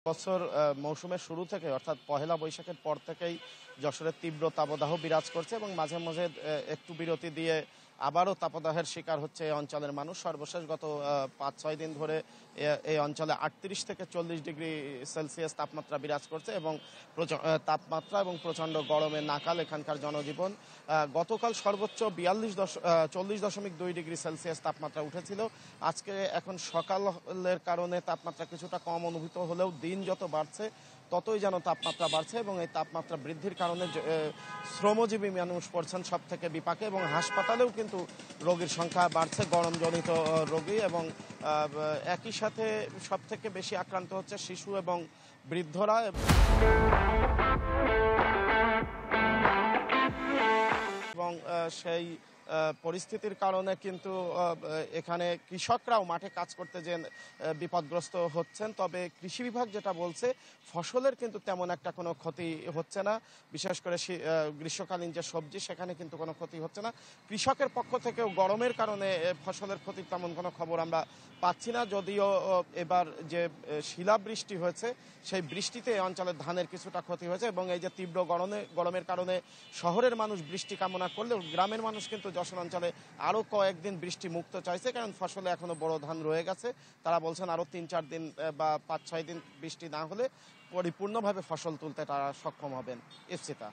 বছর মৌসুমের শুরু থেকে অর্থাৎ পহেলা বৈশাখের পর থেকেই যশোরের তীব্র তাপদাহ বিরাজ করছে এবং মাঝে মাঝে একটু বিরতি দিয়ে আবারও তাপদাহের শিকার হচ্ছে এই অঞ্চলের মানুষ। সর্বশেষ গত ৫-৬ দিন ধরে এই অঞ্চলে ৩৮ থেকে ৪০ ডিগ্রি সেলসিয়াস তাপমাত্রা বিরাজ করছে এবং তাপমাত্রা এবং প্রচণ্ড গরমে নাকাল এখানকার জনজীবন। গতকাল সর্বোচ্চ 40.2 ডিগ্রি সেলসিয়াস তাপমাত্রা উঠেছিল। আজকে এখন সকালের কারণে তাপমাত্রা কিছুটা কম অনুভূত হলেও দিন যত বাড়ছে ততই যেন তাপমাত্রা বাড়ছে এবং এই তাপমাত্রা বৃদ্ধির কারণে শ্রমজীবী মানুষ পড়ছেন সব থেকে বিপাকে এবং হাসপাতালেও কিন্তু রোগীর সংখ্যা বাড়ছে, গরমজনিত রোগী। এবং একই সাথে সব থেকে বেশি আক্রান্ত হচ্ছে শিশু এবং বৃদ্ধরা। এবং সেই পরিস্থিতির কারণে কিন্তু এখানে কৃষকরাও মাঠে কাজ করতে যে বিপদগ্রস্ত হচ্ছেন। তবে কৃষি বিভাগ যেটা বলছে ফসলের কিন্তু তেমন একটা কোনো ক্ষতি হচ্ছে না, বিশেষ করে গ্রীষ্মকালীন যে সবজি সেখানে কিন্তু কোনো ক্ষতি হচ্ছে না। কৃষকের পক্ষ থেকেও গরমের কারণে ফসলের ক্ষতির তেমন কোনো খবর আমরা পাচ্ছি না, যদিও এবার যে শিলাবৃষ্টি হয়েছে সেই বৃষ্টিতে এই অঞ্চলের ধানের কিছুটা ক্ষতি হয়েছে এবং এই যে তীব্র গরমের কারণে শহরের মানুষ বৃষ্টি কামনা করলেও গ্রামের মানুষ কিন্তু যশোর অঞ্চলে আরও কয়েকদিন বৃষ্টি মুক্ত চাইছে, কারণ ফসলে এখনো বড় ধান রয়ে গেছে। তারা বলছেন আরও ৩-৪ দিন বা ৫-৬ দিন বৃষ্টি না হলে পরিপূর্ণভাবে ফসল তুলতে তারা সক্ষম হবেন। ইফসিতা।